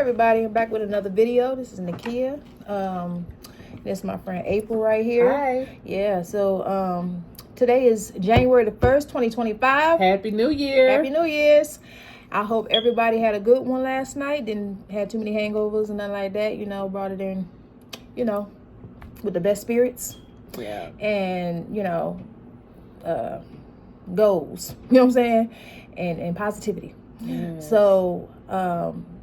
everybody, I'm back with another video. This is Nakia. This is my friend April right here. Hi. Yeah, so today is January the 1st, 2025. Happy New Year. Happy New Year's. I hope everybody had a good one last night. Didn't have too many hangovers and nothing like that. Brought it in, with the best spirits. Yeah. And, goals. You know what I'm saying? And positivity. Yes. So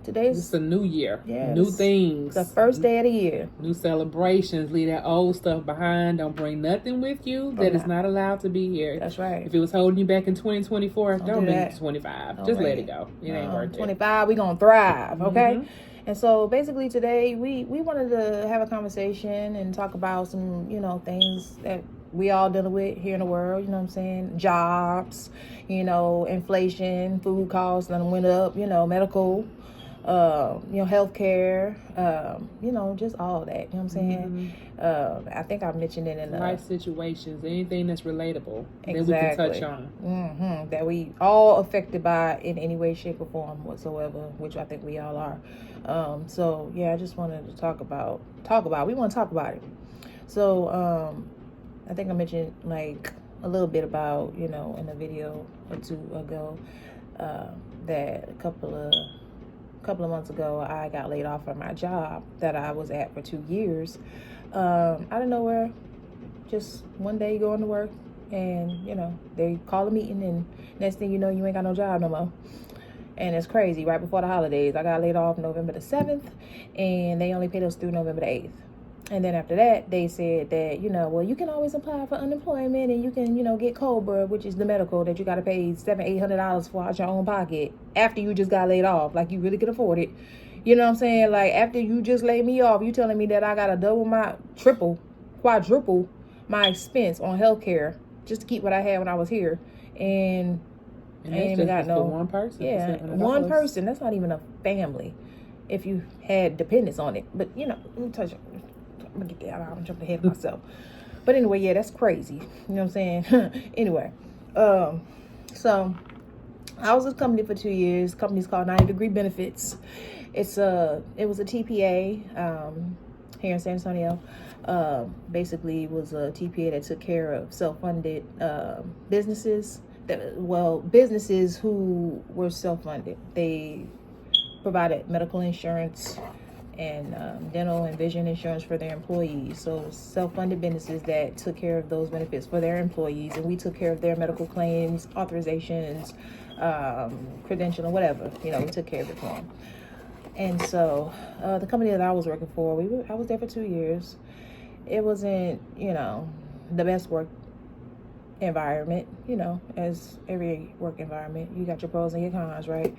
today's it's a new year. Yes. New things. The first day of the year. New celebrations. Leave that old stuff behind. Don't bring nothing with you that is not allowed to be here. That's right. If it was holding you back in 2024, don't bring it to 25. Don't Just bring let it go. It ain't worth it. 25, we gonna thrive, okay? Mm-hmm. And so basically today we wanted to have a conversation and talk about some, things that we all dealing with here in the world, you know what I'm saying? Jobs, inflation, food costs done went up, medical, healthcare, just all that, you know what I'm saying? I think I mentioned it in the life situations, anything that's relatable that we can touch on. That we all affected by in any way, shape, or form whatsoever, which I think we all are. So yeah, I just wanted to talk about. We want to talk about it. So I think I mentioned like a little bit about in a video or two ago that a couple of months ago I got laid off from my job that I was at for 2 years. Out of nowhere, just one day going to work and they call a meeting and next thing you know you ain't got no job no more. And it's crazy. Right before the holidays, I got laid off November the 7th and they only paid us through November the 8th. And then after that, they said that, well, you can always apply for unemployment and you can, get COBRA, which is the medical that you got to pay $700-800 for out your own pocket after you just got laid off. Like, you really can afford it. You know what I'm saying? Like, after you just laid me off, you telling me that I got to quadruple my expense on healthcare just to keep what I had when I was here. And I ain't even got no one person. Yeah, one person. That's not even a family if you had dependents on it. But, let me touch it. I'm gonna get that out. I'm jumping ahead of myself. But anyway, yeah, that's crazy. You know what I'm saying? Anyway, so I was with a company for 2 years. The company's called 90 Degree Benefits. It was a TPA here in San Antonio. Basically, it was a TPA that took care of self-funded businesses. Businesses who were self-funded. They provided medical insurance and dental and vision insurance for their employees. So self-funded businesses that took care of those benefits for their employees, and we took care of their medical claims, authorizations, credentialing, whatever. We took care of it for them. And so the company that I was working for, I was there for 2 years. It wasn't, the best work environment, as every work environment. You got your pros and your cons, right?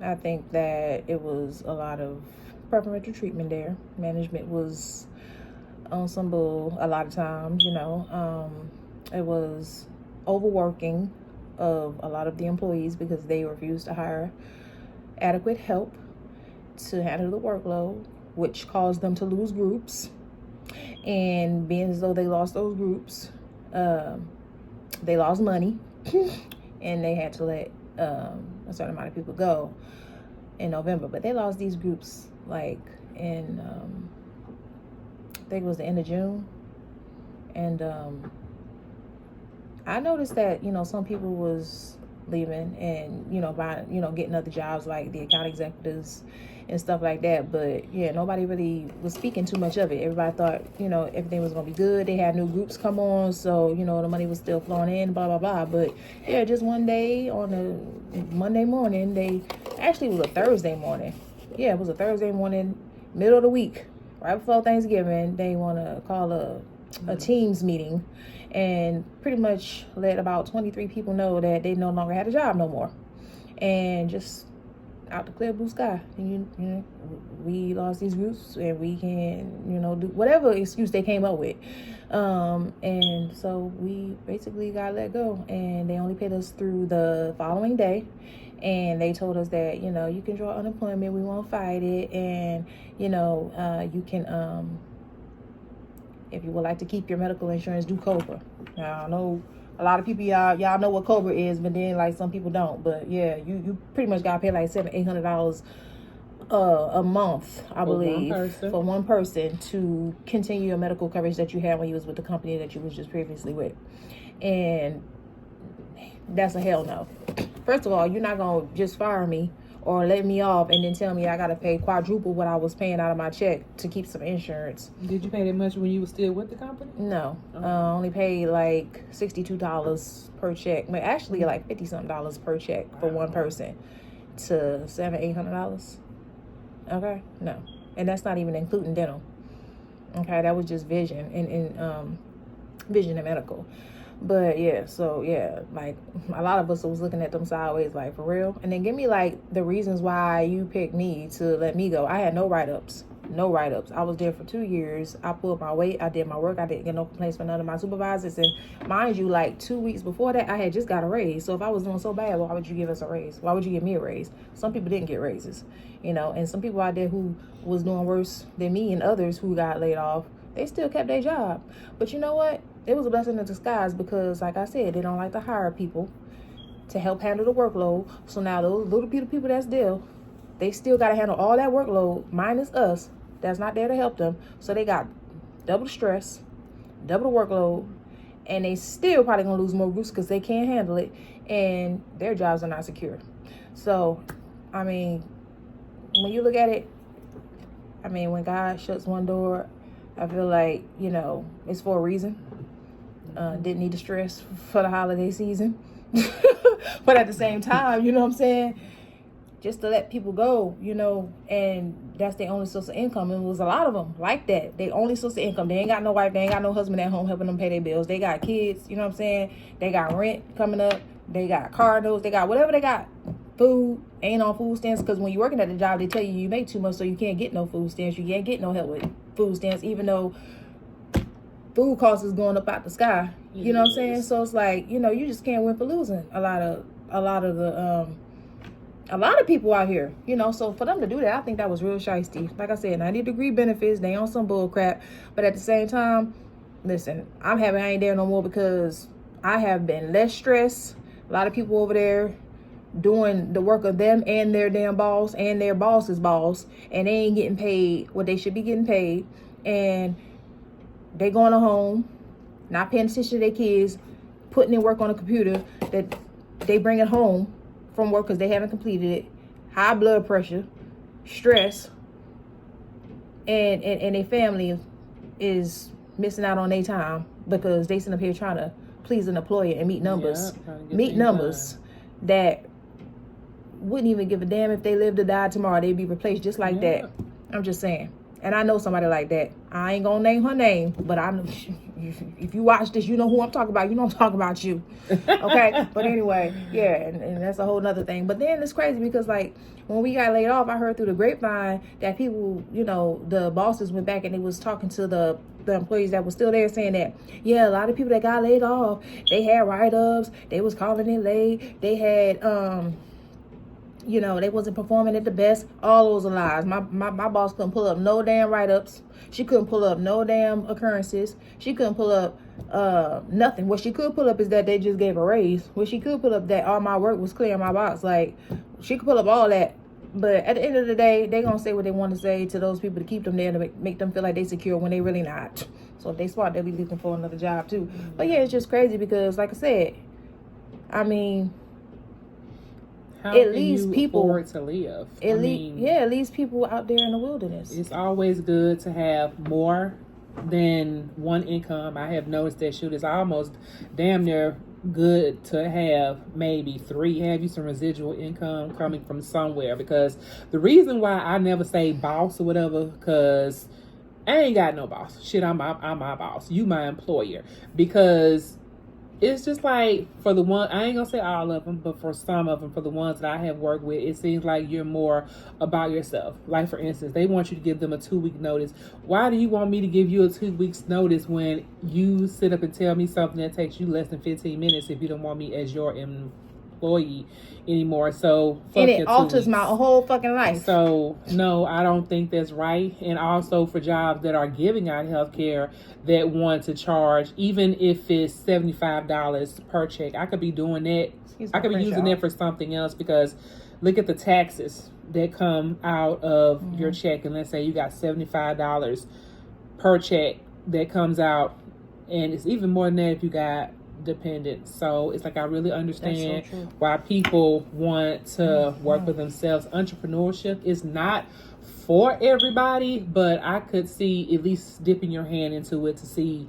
I think that it was a lot of preferential treatment there. Management was on some bull a lot of times, it was overworking of a lot of the employees because they refused to hire adequate help to handle the workload, which caused them to lose groups. And being as though they lost those groups, they lost money and they had to let a certain amount of people go in November. But they lost these groups like in I think it was the end of June. And I noticed that some people was leaving and buying, getting other jobs like the account executives and stuff like that. But yeah, nobody really was speaking too much of it. Everybody thought everything was gonna be good. They had new groups come on, so the money was still flowing in, blah blah blah. But yeah, just one day on a Monday morning, it was a Thursday morning. Yeah, it was a Thursday morning, middle of the week, right before Thanksgiving. They want to call a Teams meeting and pretty much let about 23 people know that they no longer had a job no more. And just out the clear blue sky, we lost these groups and we can, do whatever excuse they came up with. And so we basically got let go, and they only paid us through the following day. And they told us that, you can draw unemployment, we won't fight it. And, you can, if you would like to keep your medical insurance, do COBRA. Now, I know a lot of people, y'all know what COBRA is, but then like some people don't. But yeah, you pretty much gotta pay like $700-800 a month, I believe, for one person to continue your medical coverage that you had when you was with the company that you was just previously with. And that's a hell no. First of all, you're not going to just fire me or let me off and then tell me I got to pay quadruple what I was paying out of my check to keep some insurance. Did you pay that much when you were still with the company? No. Only paid like $62 per check. But actually like $50-something per check for one person to $700-800. Okay? No. And that's not even including dental. Okay? That was just vision and vision and medical. But yeah, so yeah, like a lot of us was looking at them sideways, like, for real. And then give me like the reasons why you picked me to let me go. I had no write-ups. I was there for 2 years. I pulled my weight. I did my work. I didn't get no complaints from none of my supervisors. And mind you, like 2 weeks before that, I had just got a raise. So if I was doing so bad, why would you give us a raise? Why would you give me a raise? Some people didn't get raises, you know, and some people out there who was doing worse than me and others who got laid off, they still kept their job. But you know what? It was a blessing in disguise because, like I said, they don't like to hire people to help handle the workload. So now those little people that's there, they still got to handle all that workload minus us that's not there to help them. So they got double the stress, double the workload, and they still probably going to lose more groups because they can't handle it, and their jobs are not secure. So, I mean, when you look at it, I mean, when God shuts one door, I feel like, you know, it's for a reason. Didn't need the stress for the holiday season. But at the same time, you know what I'm saying? Just to let people go, you know, and that's their only source of income. And it was a lot of them like that. They only source of income. They ain't got no wife. They ain't got no husband at home helping them pay their bills. They got kids, you know what I'm saying? They got rent coming up. They got car notes. They got whatever they got. Food, ain't on food stamps, because when you're working at the job, they tell you make too much, so you can't get no food stamps. You can't get no help with food stamps, even though food costs is going up out the sky. You know what I'm saying? So it's like, you know, you just can't win for losing a lot of people out here, you know. So for them to do that, I think that was real shiesty. Like I said, 90-degree benefits, they on some bull crap. But at the same time, listen, I'm happy I ain't there no more because I have been less stressed. A lot of people over there doing the work of them and their damn boss and their boss's boss, and they ain't getting paid what they should be getting paid. And they going home, not paying attention to their kids, putting in work on a computer that they bring it home from work because they haven't completed it. High blood pressure, stress, and their family is missing out on their time because they sit up here trying to please an employer and meet numbers. That wouldn't even give a damn if they lived or died tomorrow. They'd be replaced just like that. I'm just saying. And I know somebody like that. I ain't gonna name her name, but I know if you watch this, you know who I'm talking about. You know I'm talking about you. Okay? But anyway, yeah, and that's a whole nother thing. But then it's crazy because, like, when we got laid off, I heard through the grapevine that people, you know, the bosses went back and they was talking to the employees that were still there saying that, yeah, a lot of people that got laid off, they had write-ups, they was calling in late, they had you know, they wasn't performing at the best. All those are lies. My boss couldn't pull up no damn write-ups. She couldn't pull up no damn occurrences. She couldn't pull up nothing. What she could pull up is that they just gave a raise. What she could pull up that all my work was clear in my box. Like, she could pull up all that. But at the end of the day, they gonna say what they want to say to those people to keep them there, to make them feel like they secure when they really not. So if they smart, they'll be looking for another job too. But yeah, it's just crazy because, like I said, I mean, how it leaves people to live. It leaves people out there in the wilderness. It's always good to have more than one income. I have noticed that it's almost damn near good to have maybe 3. Have you some residual income coming from somewhere? Because the reason why I never say boss or whatever, because I ain't got no boss. Shit, I'm my boss. You my employer. Because it's just like, for the one, I ain't gonna say all of them, but for some of them, for the ones that I have worked with, it seems like you're more about yourself. Like, for instance, they want you to give them a 2-week notice. Why do you want me to give you a 2 weeks notice when you sit up and tell me something that takes you less than 15 minutes if you don't want me as your employee anymore? So and it alters my whole fucking life. So no, I don't think that's right. And also for jobs that are giving out health care that want to charge, even if it's $75 per check, I could be doing that. I could be using that for something else, because look at the taxes that come out of your check, and let's say you got $75 per check that comes out, and it's even more than that if you got dependents. So it's like, I really understand why people want to work with themselves. Entrepreneurship is not for everybody, but I could see at least dipping your hand into it to see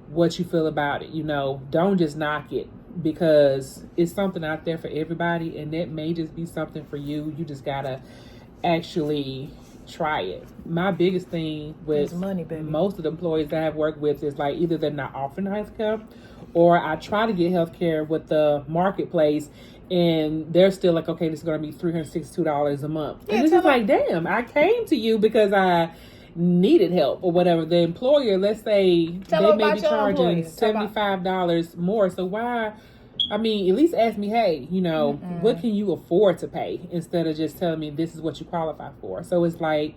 what you feel about it. You know, don't just knock it, because it's something out there for everybody, and that may just be something for you. You just gotta actually try it. My biggest thing with money, baby. Most of the employees that I've worked with is like, either they're not offering healthcare, or I try to get healthcare with the marketplace, and they're still like, okay, this is going to be $362 a month. And it's just like, damn, I came to you because I needed help or whatever. The employer, let's say they may be charging $75 more. So why? I mean, at least ask me, hey, you know, what can you afford to pay, instead of just telling me this is what you qualify for. So it's like,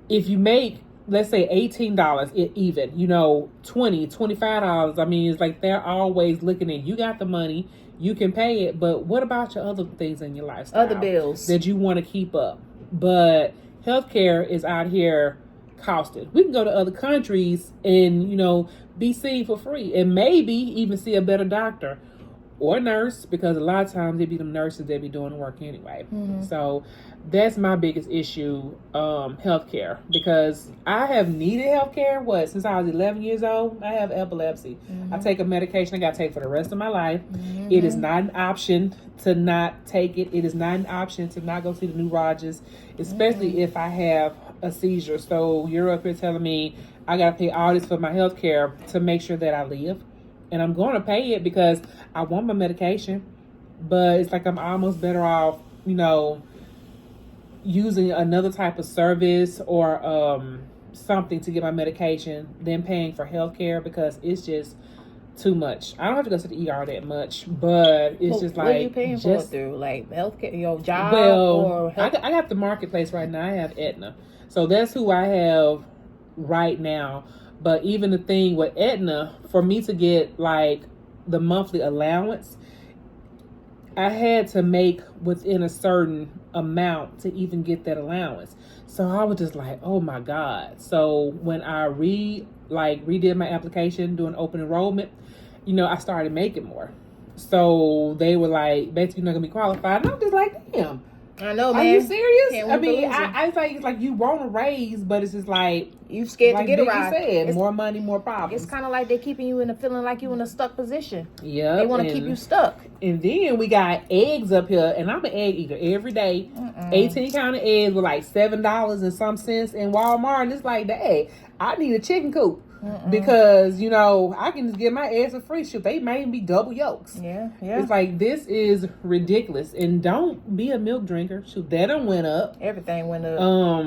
if you make, let's say $18 even, you know, $20, $25, I mean, it's like they're always looking at, you got the money, you can pay it, but what about your other things in your lifestyle? Other bills that you want to keep up. But healthcare is out here costing. We can go to other countries and, you know, be seen for free, and maybe even see a better doctor or nurse, because a lot of times they be them nurses that be doing the work anyway. So that's my biggest issue, healthcare, because I have needed healthcare since I was 11 years old. I have epilepsy. I take a medication I got to take for the rest of my life. It is not an option to not take it. It is not an option to not go see the neurologist, especially if I have a seizure. So you're up here telling me I got to pay all this for my healthcare to make sure that I live. And I'm going to pay it because I want my medication, but it's like I'm almost better off, you know, using another type of service or something to get my medication than paying for healthcare, because it's just too much. I don't have to go to the ER that much, but it's just like, what are you paying for through like healthcare, your job? Well, I got the marketplace right now. I have Aetna, so that's who I have right now. But even the thing with Aetna, for me to get like the monthly allowance, I had to make within a certain amount to even get that allowance. So I was just like, oh my God. So when I redid my application, doing open enrollment, you know, I started making more. So they were like, basically not gonna be qualified. And I'm just like, damn. I know, man. Are you serious? Can't I mean, I think it's like you want a raise, but it's just like you scared to get a rise. Said, more money, more problems. It's kind of like they're keeping you in a feeling like you in a stuck position. Yeah, they want to keep you stuck. And then we got eggs up here, and I'm an egg eater every day. 18 count of eggs were like $7 and some cents in Walmart, and it's like, dang, I need a chicken coop. Because, you know, I can just get my eggs for free. Shoot, they may be double yolks. Yeah. It's like, this is ridiculous. And don't be a milk drinker. Shoot, that done went up. Everything went up.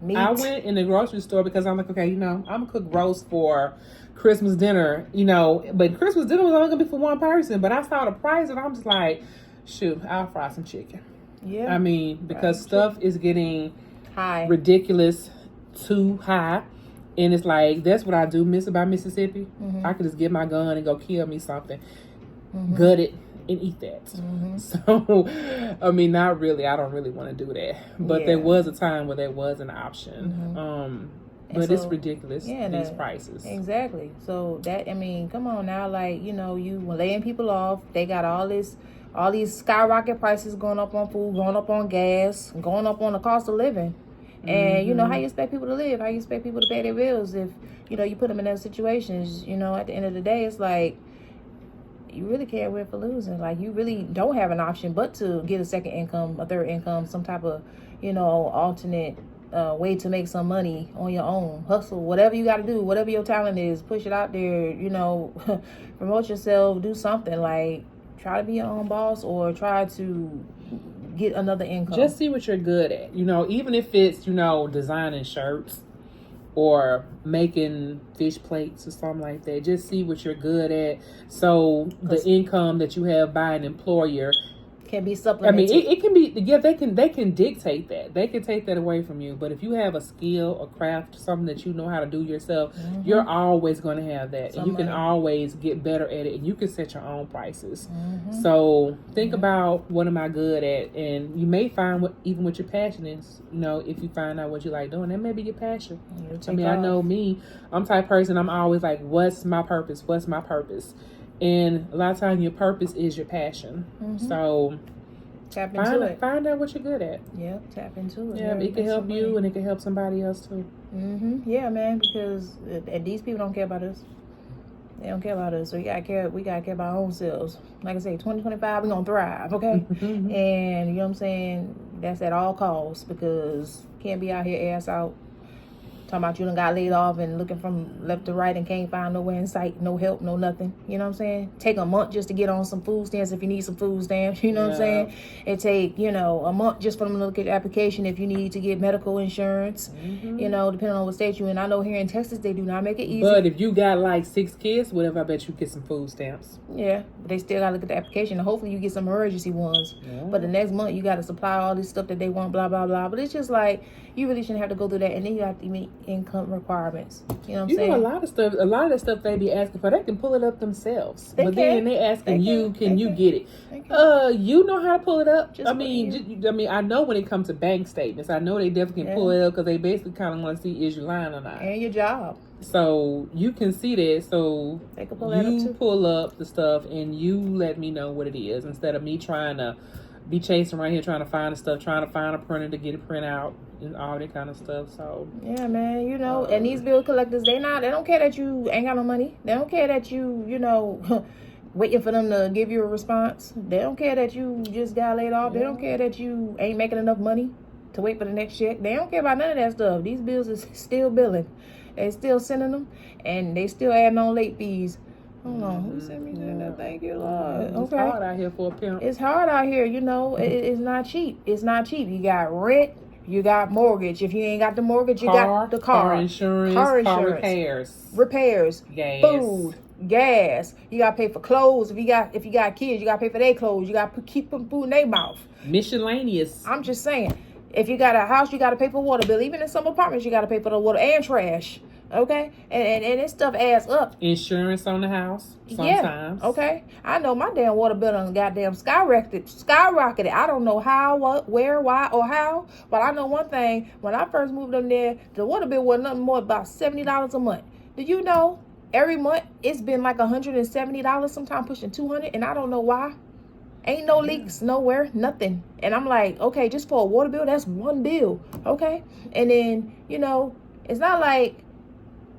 Meat. I went in the grocery store because I'm like, okay, you know, I'm gonna cook roast for Christmas dinner, you know, but Christmas dinner was only gonna be for one person. But I saw the price and I'm just like, shoot, I'll fry some chicken. Yeah. I mean, because stuff is getting high, ridiculous, too high. And it's like, that's what I do, miss about Mississippi. I could just get my gun and go kill me something, gut it, and eat that. So, I mean, not really. I don't really want to do that. But there was a time where there was an option. But so, it's ridiculous, these prices. Exactly. So that, I mean, come on now. Like, you know, you laying people off. They got all these skyrocket prices going up on food, going up on gas, going up on the cost of living. And, you know, how you expect people to live? How you expect people to pay their bills if, you know, you put them in those situations? You know, at the end of the day, it's like, you really can't win for losing. Like, you really don't have an option but to get a second income, a third income, some type of, you know, alternate way to make some money on your own. Hustle, whatever you got to do, whatever your talent is, push it out there, you know, promote yourself, do something. Like, try to be your own boss or try to get another income. Just see what you're good at. You know, even if it's, you know, designing shirts or making fish plates or something like that. Just see what you're good at. So the income that you have by an employer Can be I supplemented. mean, it can be, yeah, they can dictate that. They can take that away from you. But if you have a skill, a craft, something that you know how to do yourself, you're always going to have that. And you can always get better at it, and you can set your own prices. So think about, what am I good at? And you may find even what your passion is, you know, if you find out what you like doing, that may be your passion. I mean, I know me, I'm the type of person, I'm always like, what's my purpose? What's my purpose? And a lot of times your purpose is your passion. So tap into it. Find out what you're good at. Yeah, tap into it. Yeah, it can help you, and it can help somebody else too. Yeah, man, because these people don't care about us. They don't care about us, so we gotta care about our own selves. Like I say, 2025, we're gonna thrive, okay? And you know what I'm saying? That's at all costs, because can't be out here ass out talking about you done got laid off and looking from left to right and can't find nowhere in sight, no help, no nothing. You know what I'm saying? Take a month just to get on some food stamps if you need some food stamps. You know what I'm saying? It take, you know, a month just for them to look at your application if you need to get medical insurance. You know, depending on what state you in. I know here in Texas they do not make it easy. But if you got like 6 kids, whatever, I bet you get some food stamps. Yeah, but they still gotta look at the application, and hopefully you get some emergency ones. But the next month you gotta supply all this stuff that they want, blah blah blah. But it's just like, you really shouldn't have to go through that, and then you have to meet income requirements. You know what I'm saying? You know, a lot of that stuff they be asking for, they can pull it up themselves. Then they asking you, can you get it? You know how to pull it up. I mean, I know when it comes to bank statements, I know they definitely can pull it up, because they basically kind of want to see, is you lying or not, and your job. So you can see that. So they can pull that up too. Pull up the stuff and you let me know what it is, instead of me trying to be chasing around here trying to find the stuff, trying to find a printer to get it print out and all that kind of stuff. So yeah, man, you know, and these bill collectors, they don't care that you ain't got no money. They don't care that you know, waiting for them to give you a response. They don't care that you just got laid off. They don't care that you ain't making enough money to wait for the next check. They don't care about none of that stuff. These bills is still billing. They still sending them, and they still adding on late fees. Hold on, who sent me that? Thank you, Lord. It's hard out here for a pimp. It's hard out here, you know. It's not cheap. It's not cheap. You got rent, you got mortgage. If you ain't got the mortgage, you got the car insurance, car repairs, gas, food, gas. You got to pay for clothes. If you got kids, you got to pay for their clothes. You got to keep putting food in their mouth. Miscellaneous. I'm just saying. If you got a house, you got to pay for water bill. Even in some apartments, you got to pay for the water and trash. Okay, and this stuff adds up. Insurance on the house sometimes. Yeah. Okay, I know my damn water bill done goddamn skyrocketed. I don't know how, what, where, why, or how, but I know one thing. When I first moved up there, the water bill was nothing more about $70 a month. Did you know every month it's been like $170, sometimes pushing $200, and I don't know why. Ain't no leaks nowhere, nothing. And I'm like, okay, just for a water bill, that's one bill. Okay, and then you know, it's not like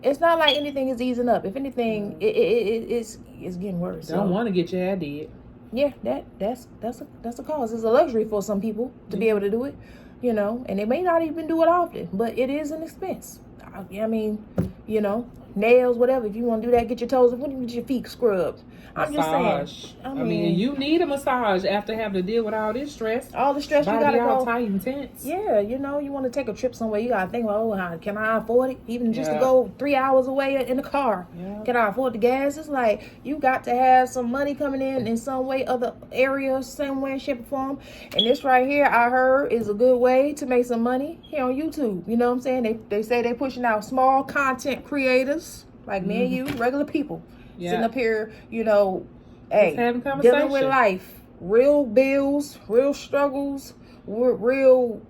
anything is easing up. If anything, it's getting worse. Don't want to get your head did. Yeah, that's a cause. It's a luxury for some people to be able to do it, you know, and they may not even do it often, but it is an expense. I mean, you know, nails, whatever. If you want to do that, get your toes, get your feet scrubbed. I'm massage. Just saying. I mean, you need a massage after having to deal with all this stress. All the stress, body you gotta all go. Tight and tense. Yeah, you know, you want to take a trip somewhere, you gotta think, how can I afford it? Even just to go 3 hours away in the car. Yeah. Can I afford the gas? It's like you got to have some money coming in some way, other area, same way, shape, or form. And this right here, I heard, is a good way to make some money here on YouTube. You know what I'm saying? They say they pushing out small content creators like me and you, regular people, sitting up here, you know. Hey, dealing with life, real bills, real struggles, real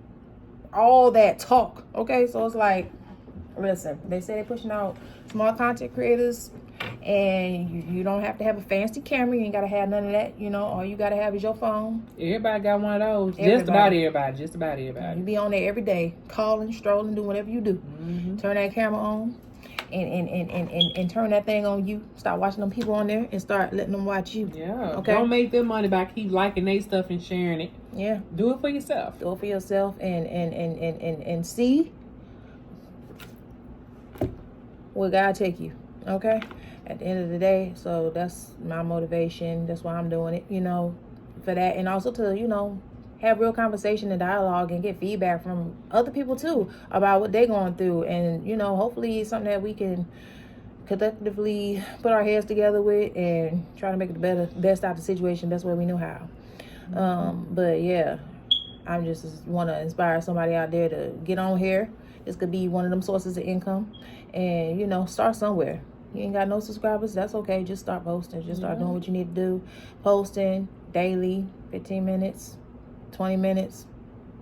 all that talk. Okay, so it's like, listen, they say they're pushing out small content creators, and you don't have to have a fancy camera. You ain't got to have none of that. You know, all you got to have is your phone. Everybody got one of those. Just about everybody. You be on there every day, calling, strolling, doing whatever you do. Turn that camera on. And turn that thing on you. Start watching them people on there and start letting them watch you. Yeah. Okay. Don't make them money by keep liking their stuff and sharing it. Yeah. Do it for yourself. Do it for yourself and see where God take you. Okay. At the end of the day, so that's my motivation. That's why I'm doing it. You know, for that, and also to have real conversation and dialogue and get feedback from other people too about what they're going through, and hopefully it's something that we can collectively put our heads together with and try to make the best out of the situation best way we know how. But yeah, I'm just want to inspire somebody out there to get on here. This could be one of them sources of income, and start somewhere. You ain't got no subscribers, that's okay. Just start posting. Just start doing what you need to do. Posting daily, 15 minutes, 20 minutes.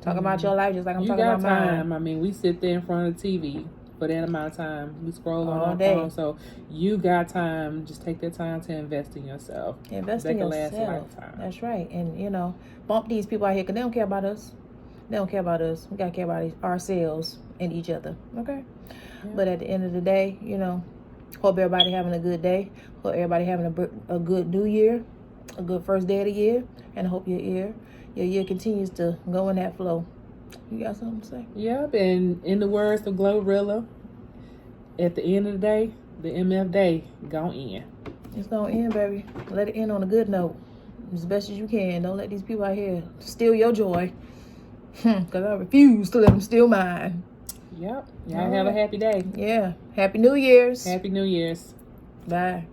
Talk about your life just like I'm talking about mine. You got time. I mean, we sit there in front of the TV for that amount of time. We scroll on our phone. So you got time. Just take that time to invest in yourself. Invest in yourself. Last lifetime. That's right. And, bump these people out here because they don't care about us. They don't care about us. We got to care about ourselves and each other. Okay? Yeah. But at the end of the day, hope everybody having a good day. Hope everybody having a good new year. A good first day of the year. And I hope your year continues to go in that flow. You got something to say? Yep, and in the words of Glorilla, at the end of the day, the MF day gonna end. It's gonna end, baby. Let it end on a good note. As best as you can. Don't let these people out here steal your joy. Because I refuse to let them steal mine. Yep. Y'all have a happy day. Yeah. Happy New Year's. Happy New Year's. Bye.